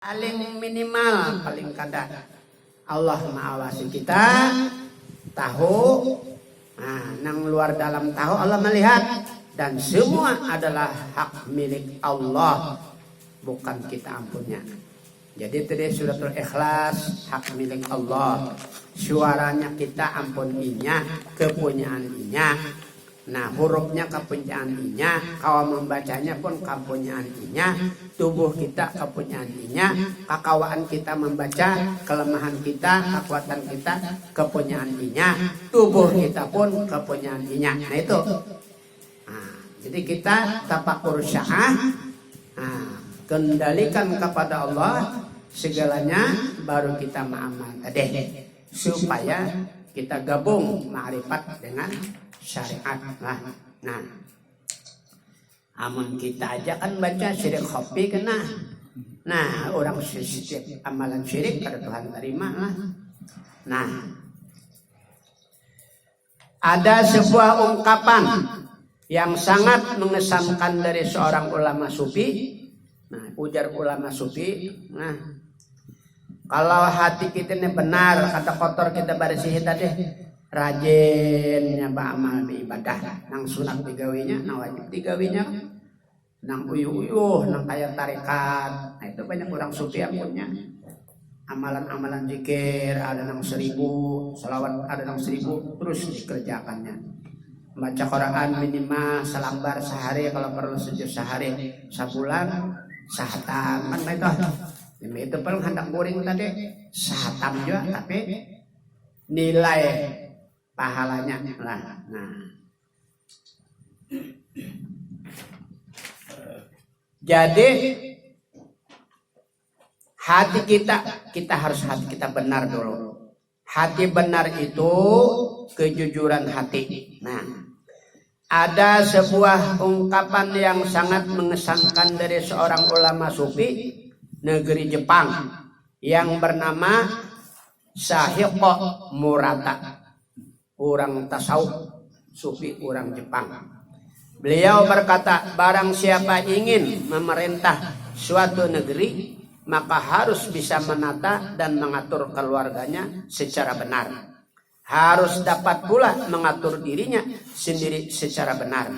paling minimal, paling kada Allah mengawasi kita, tahu, nang luar dalam tahu Allah melihat, dan semua adalah hak milik Allah, bukan kita ampunnya. Jadi tadi suratul Ikhlas hak milik Allah, suaranya kita ampuninya, kepunyaannya. Nah, hurufnya kepunyaannya, kau membacanya pun kepunyaannya, tubuh kita kepunyaannya, kakawaan kita membaca, kelemahan kita, kekuatan kita kepunyaannya, tubuh kita pun kepunyaannya. Nah itu. Jadi kita tafakur sya'ah, kendalikan kepada Allah segalanya, baru kita mengamal tadi, supaya kita gabung ma'rifat dengan syariat. Nah, amun kita aja kan baca syirik khofi kena. Nah, orang setiap amalan syirik pada Tuhan terima lah. Nah, ada sebuah ungkapan yang sangat mengesankan dari seorang ulama sufi. Nah, ujar ulama sufi, nah, kalau hati kita ini benar, kata kotor kita bersih tadi, rajinnya beramal ibadah, nang sunat digawinya, nang wajib digawinya, nang uyuh-uyuh, nang kaya tarekat. Nah, itu banyak orang sufi yang punya amalan-amalan zikir, ada nang 1000, salawat ada nang 1000, terus dikerjakannya. Baca Quran minimal selembar sehari, kalau perlu sejuz sehari, sebulan sahatam kan itu. Itu paling hendak boring tadi sahatam juga, tapi nilai pahalanya lah. Nah, jadi hati kita harus hati kita benar dulu. Hati benar itu kejujuran hati. Nah, ada sebuah ungkapan yang sangat mengesankan dari seorang ulama sufi negeri Jepang yang bernama Sahiqo Murata, orang tasawuf sufi orang Jepang. Beliau berkata, barang siapa ingin memerintah suatu negeri, maka harus bisa menata dan mengatur keluarganya secara benar. Harus dapat pula mengatur dirinya sendiri secara benar.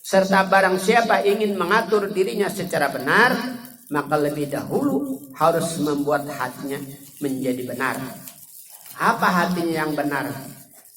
Serta barang siapa ingin mengatur dirinya secara benar, maka lebih dahulu harus membuat hatinya menjadi benar. Apa hatinya yang benar?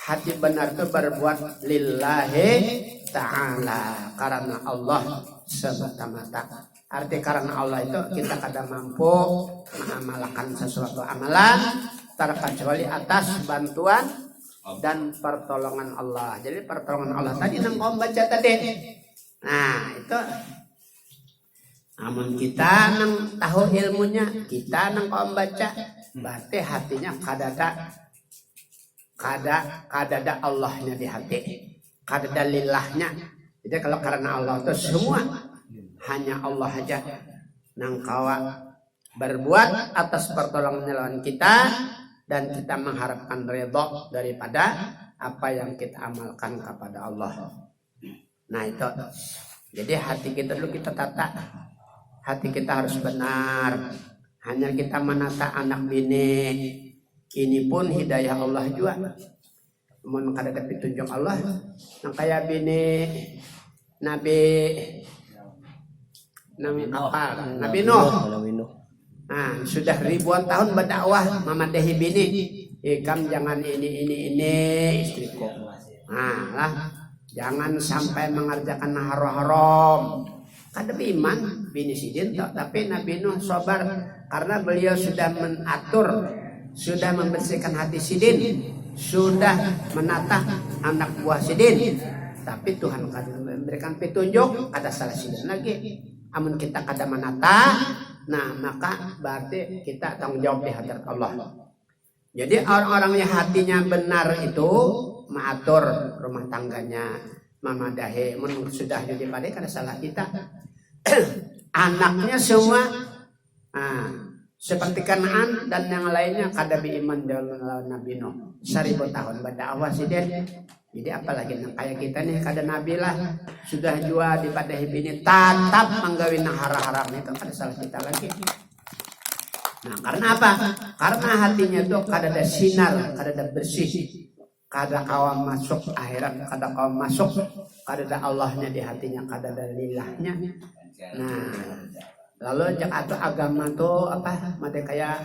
Hati benar itu berbuat lillahi ta'ala, karena Allah semata-mata. Arti karena Allah itu kita kadang mampu mengamalkan sesuatu amalan terkecuali atas bantuan dan pertolongan Allah. Jadi pertolongan Allah tadi yang kau baca tadi. Nah, itu namun kita nang tahu ilmunya, kita nang kau baca, berarti hatinya kadada Allahnya di hati, kadada lillahnya. Jadi kalau karena Allah itu semua hanya Allah aja nang kawa berbuat atas pertolongan lawan kita, dan kita mengharapkan ridho daripada apa yang kita amalkan kepada Allah. Nah itu. Jadi hati kita dulu kita tata. Hati kita harus benar. Hanya kita menata anak bini, ini pun hidayah Allah juga. Mun kada petunjuk Allah, nang kaya bini Nabi Nuh. Nah, sudah ribuan tahun berdakwah memadahi bini. Kamu jangan ini istriku. Nah, lah, jangan sampai mengerjakan haram. Kada iman bini sidin, tapi Nabi Nuh sabar karena beliau sudah mengatur, sudah membersihkan hati sidin, sudah menata anak buah sidin. Tapi Tuhan kada memberikan petunjuk, ada salah sidin lagi. Amun kita kada menata, nah maka berarti kita tanggung jawab di hadapan Allah. Jadi orang-orang yang hatinya benar itu mengatur rumah tangganya, memadahi, sudah jadi pada kada salah kita. Anaknya semua seperti Kanaan dan yang lainnya kada beriman dengan Nabi Nuh. 1000 tahun berdakwah sidin. Jadi apalagi kayak kita nih kada nabi lah, sudah jua dipadahi bini tetap menggawin haram-haram itu kada salah kita lagi. Nah, karena apa? Karena hatinya itu kadada sinar, kadada bersih, kada kawan masuk akhirat, kada kawan masuk, kadada Allahnya di hatinya, kadada lillahnya. Nah, lalu jak atau agama tuh apa? Made kayak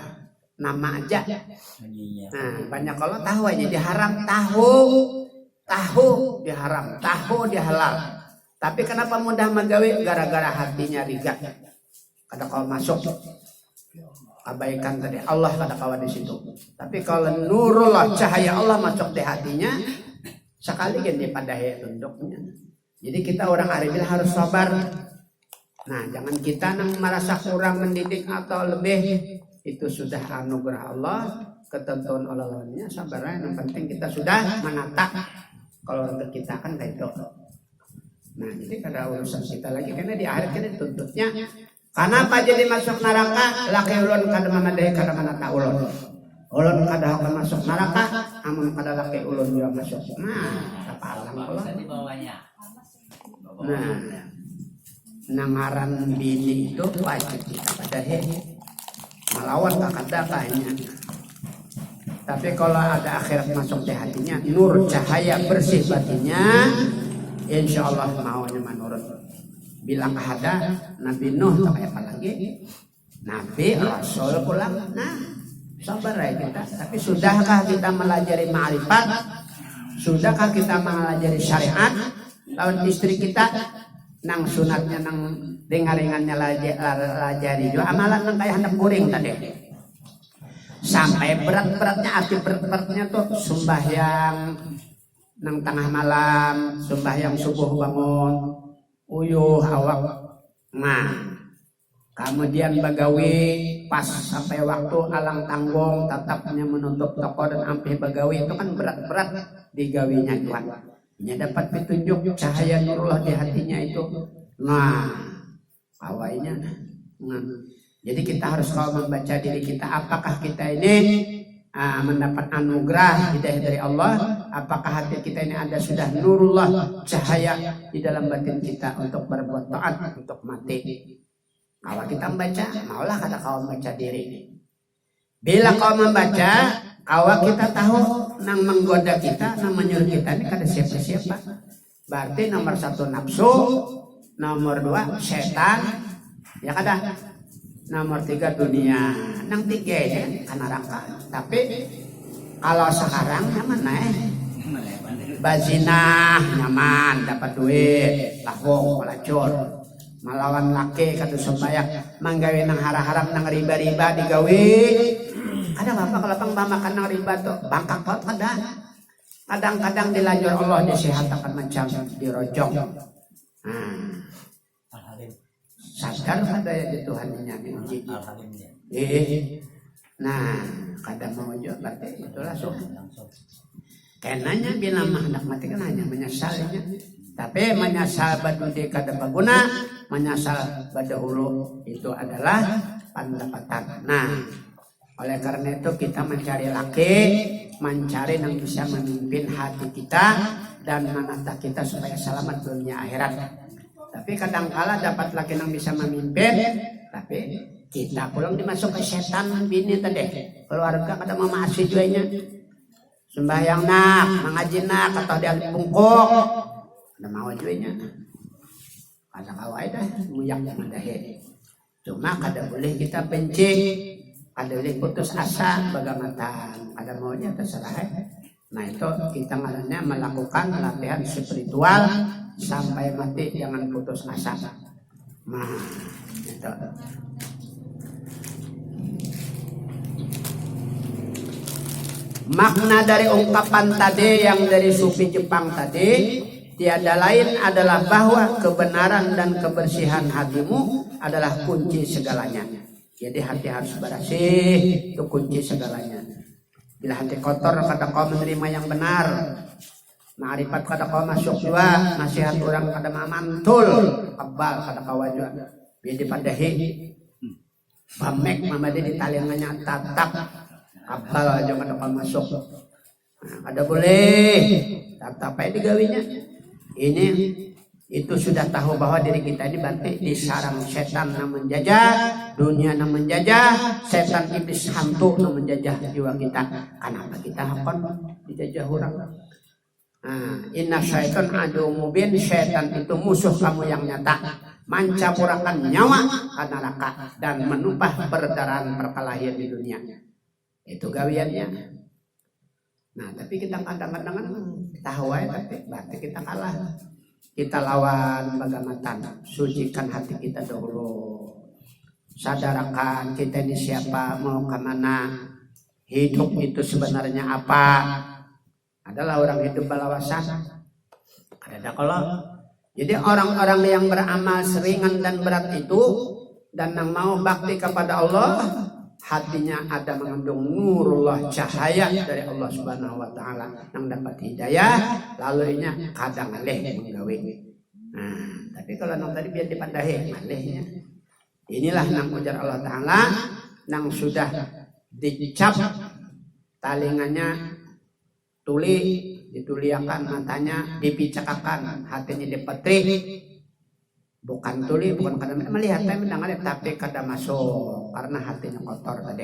nama aja. Nah, banyak kalau tahu aja diharam, tahu diharam, tahu dihalal. Tapi kenapa mudah magawe? Gara-gara hatinya rigat. Kada kawan masuk. Abaikan tadi Allah kada kawan di situ. Tapi kalau nurullah cahaya Allah masuk di hatinya, sekali gini pada tunduknya. Jadi kita orang arifin harus sabar. Nah, jangan kita nang merasa kurang mendidik atau lebih, itu sudah anugerah Allah, ketentuan Allah-nya, sabar. Yang penting kita sudah menata keluarga kita kan kayak itu. Nah, jadi kada urusan kita lagi karena di akhir kita tuntutnya. Kenapa jadi masuk neraka? Laki ulun kada mamadehi kada manata ulun. Ulun kada akan masuk neraka, amun kada laki ulun juga masuk. Nah, kapalang Allah. Nah, nangaran bini itu wajib kita padahi. Melawan kakada kayaknya. Tapi kalau ada akhirat masuk di hatinya, nur cahaya bersih batinnya, insya Allah maunya menurut. Bilang ada Nabi Nuh tak kayak apa lagi, Nabi Rasul pulang. Nah, sabar ya kita. Tapi sudahkah kita melajari ma'rifat? Sudahkah kita melajari syariat? Lawan istri kita nang sunatnya nang ringan-ringannya lajari juga amalan nang kayak hendak kuring tadi. Sampai berat-beratnya, arti berat-beratnya tuh sembahyang nang tengah malam, sembahyang subuh bangun, uyuh awak. Nah, kemudian bagawi pas sampai waktu alang tanggung tetapnya menutup toko dan ampih bagawi itu kan berat-berat digawinya Tuhan. Nya dapat petunjuk cahaya nurullah di hatinya itu. Nah, awainya. Nah, jadi kita harus kalau membaca diri kita, apakah kita ini mendapat anugerah hidayah dari Allah, apakah hati kita ini ada sudah nurullah cahaya di dalam batin kita untuk berbuat taat, untuk mati. Kalau kita membaca, maulah kata kau membaca diri. Bila kau membaca, kalau kita tahu nang menggoda kita, nang menyuruh kita ini kada siapa-siapa. Berarti nomor 1 nafsu, nomor 2 setan, ya kada. Nomor 3 dunia, nang 3 ya kan neraka. Tapi kalau sekarang nyaman bazinah nyaman, dapat duit, labung, pelacur, melawan laki kata sembayak, manggawe nang haram-haram nang riba-riba digawe. Ada apa kalau pang makan nang riba tuh bangkak pot kada. Kadang-kadang dilanjur Allah disehatakan macam dirojok. Nah, sadar kada ya di Tuhannya diuji. Nah, kada mau juga berarti itu langsung. Kenanya bila hendak mati kan hanya menyesalnya. Tapi menyesal badudi kada baguna, menyesal badahulu itu adalah pendapatan. Nah, oleh karena itu kita mencari laki, mencari yang bisa memimpin hati kita dan menata kita supaya selamat dunia akhirat. Tapi kadangkala dapat laki yang bisa memimpin, tapi kita pulang dimasuk ke setan bini tadi. Keluarga kada mau maasi juanya. Sembahyang nak, mengaji nak, atau dia bungkuk. Kada mau juanya. Kada kawai dah, muyak madahe. Cuma kada boleh kita benci, kada boleh putus asa bagamatan. Kada maunya terserah. Nah itu kita ngarannya melakukan latihan spiritual sampai mati, jangan putus asa. Nah, itu. Makna dari ungkapan tadi yang dari sufi Jepang tadi tiada lain adalah bahwa kebenaran dan kebersihan hatimu adalah kunci segalanya. Jadi hati harus bersih, itu kunci segalanya. Bila hati kotor kada kau menerima yang benar. Ma'rifat kada kau masuk juga, nasihat orang kada mamantul, kebal kada kau juga. Jadi padahi pamek mamade di talingannya tatap. Apal aja kada kau masuk. Nah, kada boleh. Tatap aja digawinya. Ini itu sudah tahu bahwa diri kita ini berarti disarang setan yang menjajah, dunia yang menjajah, setan iblis hantu yang menjajah jiwa kita. Kenapa kita akan dijajah orang? Inna syaitan adu mubin, setan itu musuh kamu yang nyata, mencaburakan nyawa ke neraka dan menumpah perdarahan perkelahian di dunia. Itu gawiannya. Nah, tapi kita kadang-kadang tahu aja, tapi berarti kita kalah. Kita lawan Bagamatan, sucikan hati kita dulu. Sadarkan kita ini siapa, mau kemana, hidup itu sebenarnya apa. Adalah orang hidup balawasan. Ada kalau jadi orang-orang yang beramal seringan dan berat itu dan yang mau bakti kepada Allah, hatinya ada mengandung nurullah, cahaya dari Allah Subhanahu wa taala yang dapat hidayah, lalu nya kadang aleh menggawe. Nah, tapi kalau nang tadi biar dipandahi alehnya. Inilah nang ujar Allah taala nang sudah dicap talingannya, dituliakan matanya, dipicakakan hatinya dipetri. Bukan tuli, bukan kadang melihat mendengar, tapi kadang masuk karena hatinya kotor tadi.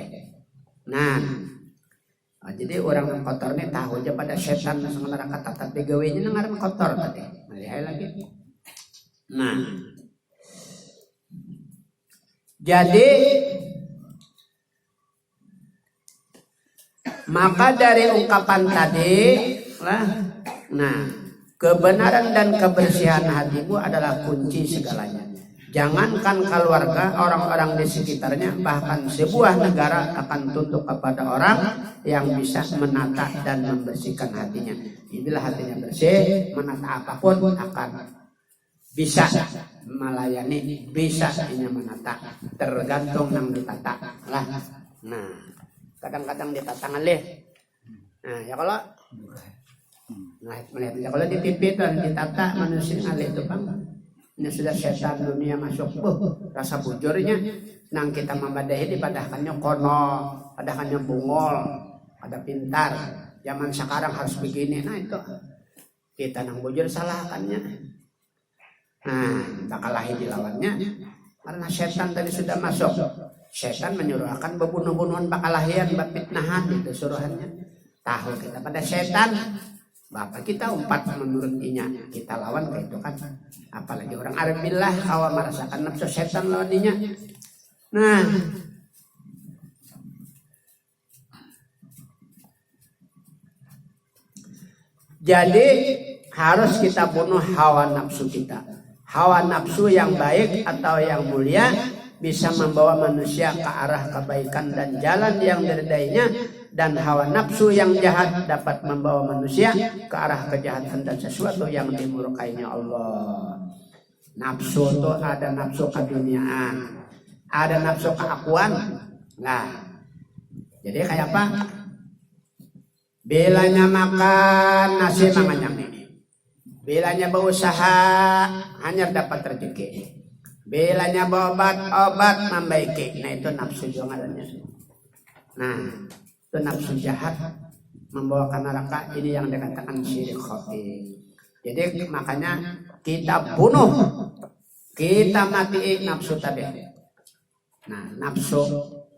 Nah, jadi orang yang kotor ini tahu aja pada setan sementara kata tapi gawainya nengaran kotor tadi. Melihat lagi. Nah, jadi maka dari ungkapan tadi lah, nah, kebenaran dan kebersihan hatimu adalah kunci segalanya. Jangankan keluarga, orang-orang di sekitarnya, bahkan sebuah negara akan tunduk kepada orang yang bisa menata dan membersihkan hatinya. Bila hatinya bersih, menata apapun akan bisa melayani, bisa ini menata. Tergantung yang ditata lah. Nah, kadang-kadang ditata ngalih. Nah, ya kalau melihat kalau di TV itu ditata manusia ngalih itu bang, ini sudah setan dunia masuk, rasa bujurnya, nang kita membadahi dipadahkannya kono, padahkannya bungol, ada pintar, zaman sekarang harus begini, nah itu kita nang bujur salahkannya, nah bakalahi dilawannya, karena setan tadi sudah masuk, setan menyuruh akan bebunuh-bunuhan bakalahian, bapitnahan itu suruhannya, tahu kita pada setan. Bapak kita umpat menurut inya, kita lawan kayak itu kan. Apalagi orang arif billah kawa merasakan nafsu setan lawan inya. Nah, jadi harus kita bunuh hawa nafsu kita. Hawa nafsu yang baik atau yang mulia bisa membawa manusia ke arah kebaikan dan jalan yang diridainya, dan hawa nafsu yang jahat dapat membawa manusia ke arah kejahatan dan sesuatu yang dimurkainya Allah. Nafsu itu ada nafsu keduniaan, ada nafsu keakuan. Nah, jadi kayak apa? Bilanya makan nasi manganyang ini, bilanya berusaha hanya dapat rezeki. Bilanya obat membaiki. Nah itu nafsu jangannya. Nah itu nafsu jahat membawa ke neraka. Ini yang dikatakan syirik khafi. Jadi makanya kita bunuh, kita mati nafsu tadi. Nah nafsu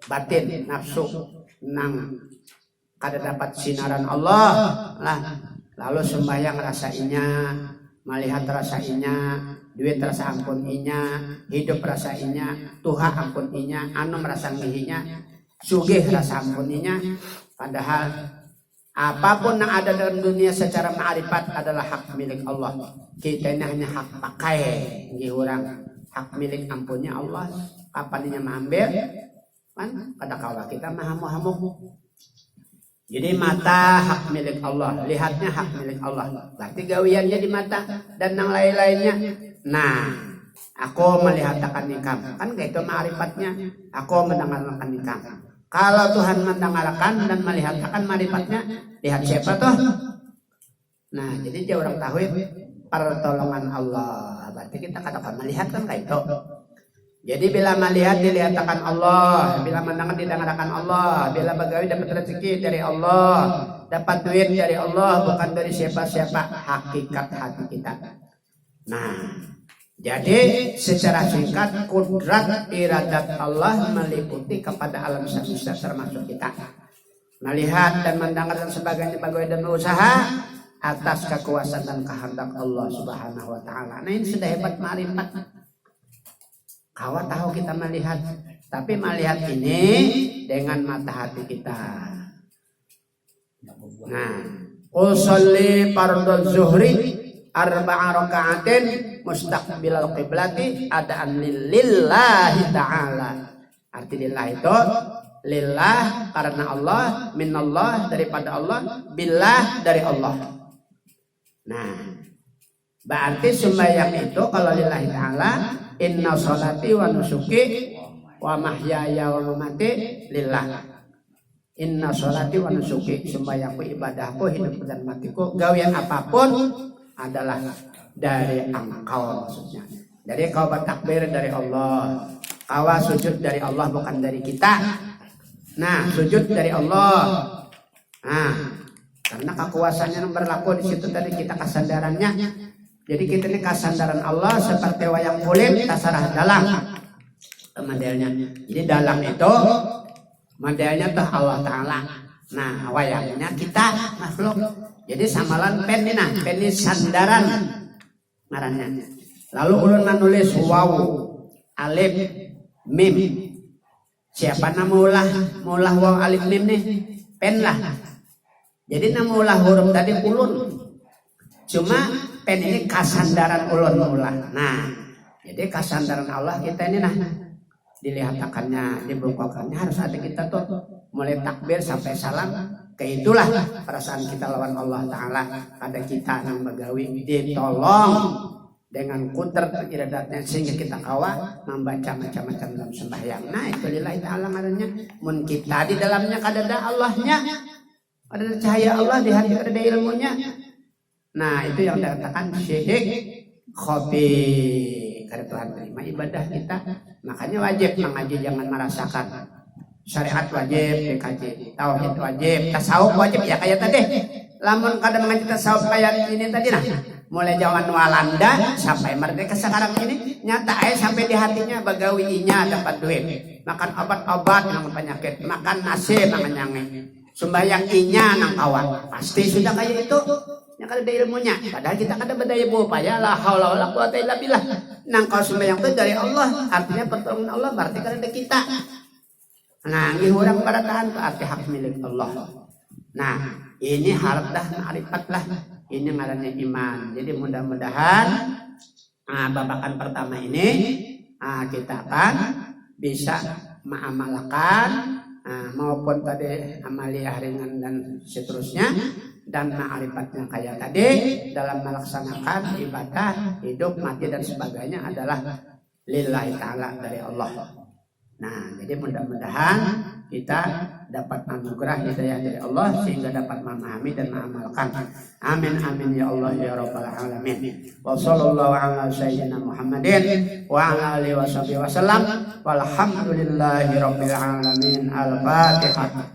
batin, nafsu nang kada dapat sinaran Allah lah. Lalu sembahyang rasainya, melihat rasainya, duit rasa ampun inya, hidup rasa inya, tuha ampun inya, anu merasa ngihinya, sugih rasa ampun inya. Padahal apapun yang ada dalam dunia secara ma'rifat adalah hak milik Allah. Kita ini hanya hak pakai orang, hak milik ampunnya Allah. Kapan inya mengambil kan pada kala kita mahamu-hamu. Jadi mata hak milik Allah, lihatnya hak milik Allah. Berarti gawiannya di mata dan yang lain-lainnya. Nah, aku melihatkan nikam, kan itu ma'rifatnya. Aku mendengarkan nikam. Kalau Tuhan mendengarkan dan melihatkan ma'rifatnya, lihat siapa tuh? Nah, jadi dia orang tauhid pertolongan Allah. Berarti kita katakan melihatkan kayak itu. Jadi bila melihat dilihatkan Allah, bila mendengar didengarkan Allah, bila begawi dapat rezeki dari Allah, dapat duit dari Allah, bukan dari siapa-siapa, hakikat hati kita. Nah, jadi secara singkat kudrat iradat Allah meliputi kepada alam semesta termasuk kita. Melihat dan mendengar dan sebagainya bagaimana dan berusaha atas kekuasaan dan kehendak Allah Subhanahu wa taala. Nah, ini sudah hebat ma'rifat. Kau tahu kita melihat, tapi melihat ini dengan mata hati kita. Nah, usolli fardhu zuhri arba'a raka'atin mustaqbilal qiblati adaan lillahi ta'ala. Arti lillah itu lillah karena Allah, minallah daripada Allah, billah dari Allah. Nah, berarti sembahyang itu kalau lillahi ta'ala, inna sholati wa nusuki wa mahyaya wa mamati lillah. Inna sholati wa nusuki, sembahyangku, ibadahku, hidupku dan matiku, gawian apapun adalah dari engkau maksudnya. Jadi kau bertakbir dari Allah, kau sujud dari Allah bukan dari kita. Nah, sujud dari Allah. Nah, karena kekuasaannya yang berlaku di situ tadi kita kesadarannya. Jadi kita ini kesandaran Allah seperti wayang kulit tasarah dalam modelnya. Jadi dalam itu modelnya tuh Allah Ta'ala. Nah, wayangnya kita makhluk. Jadi samalan pen ini, pen ini sandaran ngarannya. Lalu ulun menulis waw, alif, mim. Siapa nama mulah waw alif mim nih? Pen lah. Jadi nama ulah huruf tadi ulun. Cuma pen ini kasandaran ulun ulah. Nah, jadi kasandaran Allah kita ini nah dilihatkannya, dibukakannya harus ada kita tuh mulai takbir sampai salam. Itulah perasaan kita lawan Allah Ta'ala. Ada kita yang begawi ditolong dengan kudrat iradatnya sehingga kita kawa membaca macam-macam dalam sembahyang. Nah, itu lillahi ta'ala ngarannya. Mun kita di dalamnya kadada Allahnya, ada cahaya Allah di hati, ada ilmunya. Nah, itu yang dikatakan syirik khofi. Karena Tuhan terima ibadah kita. Makanya wajib mengaji, jangan merasakan. Syariat wajib dikaji, tauhid wajib, tasawuf wajib ya kayak tadi. Lamun kadang mengaji tasawuf kayak ini tadi nah. Mulai zaman Walanda sampai merdeka sekarang ini nyata sampai di hatinya bagawinya dapat duit, makan obat-obat yang penyakit, makan nasi makan nyange, sembahyang inya nang kawan pasti sudah kayak itu yang ada ilmunya. Padahal kita kada berdaya berupaya la haula wala quwata illa billah. Nang kau sembahyang itu dari Allah, artinya pertolongan Allah, berarti kan ada kita. Nah, ini orang pada tahan ke arti hak milik Allah. Nah, ini harap dah ma'rifat lah. Ini ngarannya iman. Jadi mudah-mudahan babakan pertama ini kita akan bisa mengamalkan maupun tadi amaliyah ringan dan seterusnya, dan ma'rifatnya kayak tadi dalam melaksanakan ibadah, hidup, mati dan sebagainya adalah lillahi ta'ala dari Allah. Nah, jadi mudah-mudahan kita dapat anugerah hidayah dari Allah sehingga dapat memahami dan mengamalkan. Amin amin ya Allah ya rabbal alamin. Wa sallallahu ala sayyidina Muhammadin wa ala alihi wasallam. Walhamdulillahi rabbil alamin. Al-Fatihah.